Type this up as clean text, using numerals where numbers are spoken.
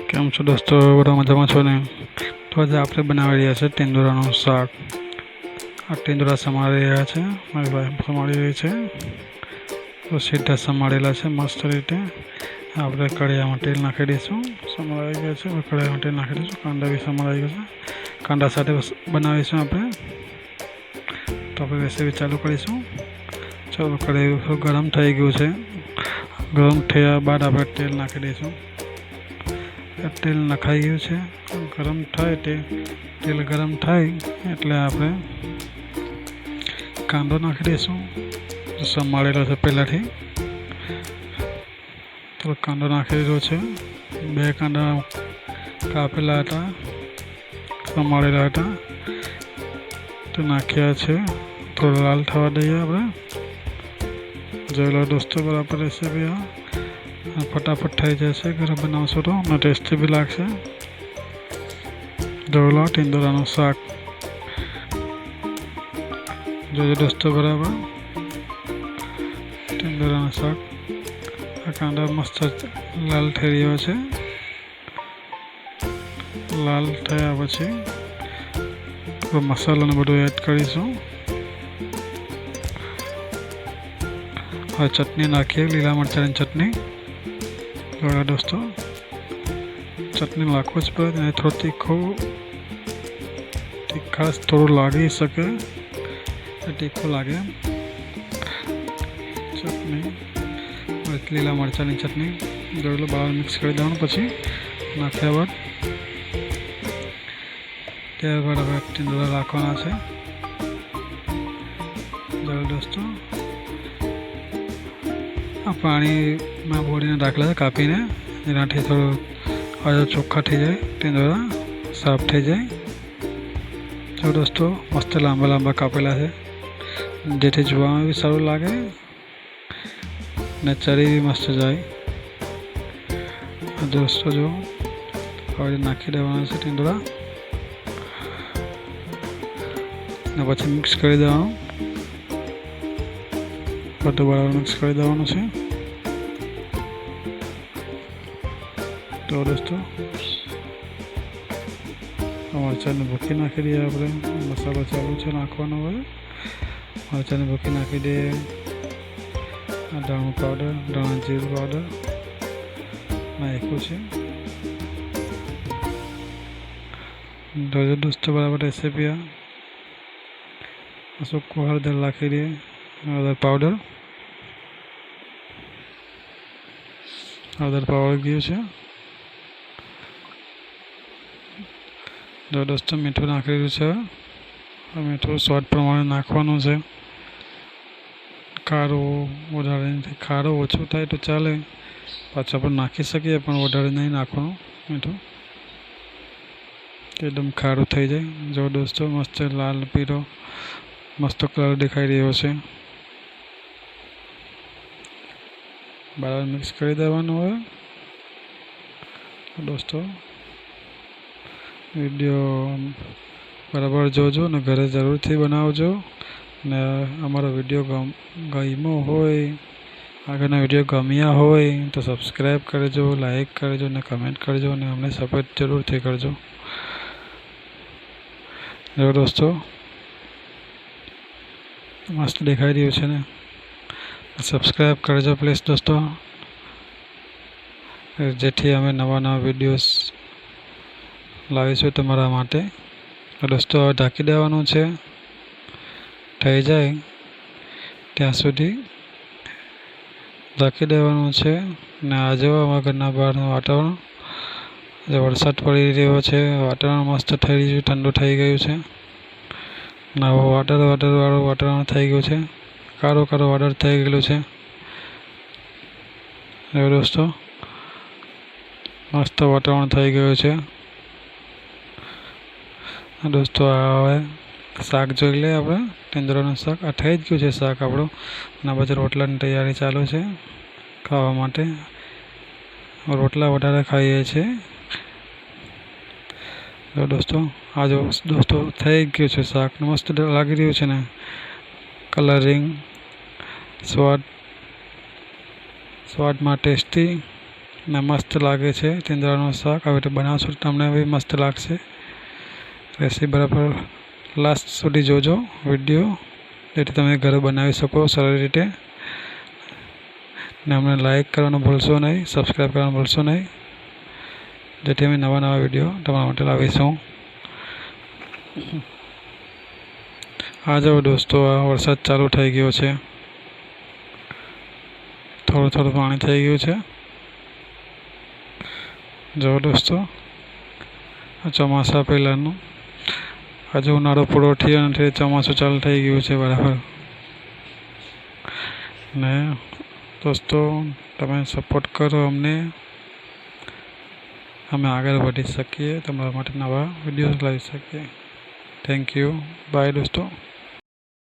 કેમ છો દોસ્તો? બધા મજામાં છો ને? તો આજે આપણે બનાવી રહ્યા છે ટીંદોરાનું શાક. આ ટીંદોરા સમારી રહ્યા છે, મારી વાઈફ સમારી રહી છે. તો સીધા સમારેલા છે મસ્ત રીતે. આપણે કઢાઈમાં તેલ નાખી દઈશું. સમારાઈ ગયા છે, કઢાઈમાં તેલ નાખી દઈશું. કાંદા બી સમારાઈ ગયા છે, કાંદા સાથે બનાવીશું આપણે. તો આપણે રેસીપી ચાલુ કરીશું. ચાલો, કઢાઈ ગરમ થઈ ગયું છે. ગરમ થયા બાદ આપણે તેલ નાખી દઈશું. તેલ નખાઈ ગયું છે. ગરમ થાય તેલ ગરમ થાય એટલે આપણે કાંદો નાખી દઈશું. સમારેલો છે પહેલાંથી. તો કાંદો નાખી દીધો છે. 2 કાંદા કાપેલા હતા, સમારેલા હતા, તો નાખ્યા છે. થોડો લાલ થવા દઈએ આપણે. જોઈ લો દોસ્તો બરાબર રેસીપી. ફટાફટ થઈ જશે, ઘરે બનાવશો તો અને ટેસ્ટી બી લાગશે. જોઈ લો ટીંદોરાનું શાક. જોજો દોસ્તો બરાબર ટીંદોરાનું શાક. આ કાંદા મસ્ત લાલ થઈ રહ્યો છે. લાલ થયા પછી મસાલાને બધું એડ કરીશું. હવે ચટણી નાખીએ, લીલા મરચાંની ચટણી. જોડા દોસ્તો, ચટણી નાખવું જ પડે, અને થોડું તીખાશ થોડું લાગી શકે, તીખું લાગે ચટણી. લીલા મરચાંની ચટણી જોડેલો બરાબર મિક્સ કરી દેવાનું. પછી નાખ્યા બાદ ત્યારબાદ હવે ટીંદોરા રાખવાના છે. જોડે દોસ્તો આ પાણીમાં બોળીને રાખેલા છે કાપીને, જેનાથી થોડું હજુ ચોખ્ખા થઈ જાય, ટીંદોરા સાફ થઈ જાય. જો દોસ્તો મસ્ત લાંબા લાંબા કાપેલા છે, જેથી જોવામાં બી સારું લાગે ને ચરી બી મસ્ત જાય. દોસ્તો જો હવે નાખી દેવાના છે ટીંદોરા, ને પછી મિક્સ કરી દેવાનું. બધું બરાબર મિક્સ કરી દેવાનું છે. તો દોસ્તો મરચાંની ભૂકી નાખી દઈએ આપણે. મસાલો ચાલુ છે નાખવાનો. હવે મરચાંની ભૂકી નાખી દઈએ. ધાણું પાવડર, ધાણા જીરું પાવડર નાખ્યું છે. જોજો દોસ્તો બરાબર રેસીપી. સૂકું હળદર નાખી દઈએ, હળદર પાવડર ગયું છે. જો દોસ્તો મીઠું નાખી દીધું છે. મીઠું સ્વાદ પ્રમાણે નાખવાનું છે. ખારું ઓછું થાય તો ચાલે, પાછું આપણે નાખી શકીએ, પણ વધારે નહીં નાખવાનું મીઠું, એકદમ ખારું થઈ જાય. જો દોસ્તો મસ્ત લાલ પીળો મસ્ત કલર દેખાઈ રહ્યો છે. બરાબર મિક્સ કરી દેવાનું. હોય દોસ્તો વિડીયો બરાબર જોજો ને ઘરે જરૂરથી બનાવજો. ને અમારો વિડીયો ગમ્યો હોય, આગળના વિડીયો ગમ્યા હોય તો સબસ્ક્રાઈબ કરજો, લાઈક કરજો ને કમેન્ટ કરજો, અને અમને સપોર્ટ જરૂરથી કરજો. જો દોસ્તો મસ્ત દેખાઈ રહ્યું છે ને. સબસ્ક્રાઈબ કરજો પ્લીઝ દોસ્તો, જેથી અમે નવા વિડીયોઝ લાવીશું તમારા માટે. દોસ્તો હવે ઢાંકી દેવાનું છે. થઈ જાય ત્યાં સુધી ઢાંકી દેવાનું છે. ને આ જો અમારા ઘરના બહારનું વાતાવરણ, જે વરસાદ પડી રહ્યો છે, વાતાવરણ મસ્ત થઈ રહ્યું છે, ઠંડુ થઈ ગયું છે. ને વાળું વાતાવરણ થઈ ગયું છે. કાળું વાદળ થઈ ગયેલું છે. એવું દોસ્તો મસ્ત વાતાવરણ થઈ ગયું છે. દોસ્તો હવે શાક જોઈ લઈએ આપણે. ટીંદોરાનું શાક આ થઈ જ ગયું છે શાક આપણું. અને પછી રોટલાની તૈયારી ચાલુ છે ખાવા માટે. રોટલા વધારે ખાઈએ છીએ. તો દોસ્તો આ જો દોસ્તો થઈ ગયું છે શાક, મસ્ત લાગી રહ્યું છે ને. કલરિંગ સ્વાદમાં ટેસ્ટી ને મસ્ત લાગે છે તીંદરાનું શાક. આવી રીતે બનાવશો તમને બી મસ્ત લાગશે. રેસીપી બરાબર લાસ્ટ સુધી જોજો વિડીયો, જેથી તમે ઘરે બનાવી શકો સરળ રીતે. ને અમને લાઈક કરવાનું ભૂલશો નહીં, સબસ્ક્રાઈબ કરવાનું ભૂલશો નહીં, જેથી અમે નવા વિડીયો તમારા માટે લાવીશું. આ જો દોસ્તો, આ વરસાદ ચાલુ થઈ ગયો છે. થોડું પાણી થઈ ગયું છે. જો દોસ્તો, આ ચોમાસા પહેલાંનું આજે ઉનાળો પૂરો થયો નથી, ચોમાસું ચાલુ થઈ ગયું છે બરાબર. ને દોસ્તો, તમે સપોર્ટ કરો અમને, અમે આગળ વધી શકીએ, તમારા માટે નવા વિડીયો લાવી શકીએ. Thank you. બાય દોસ્તો.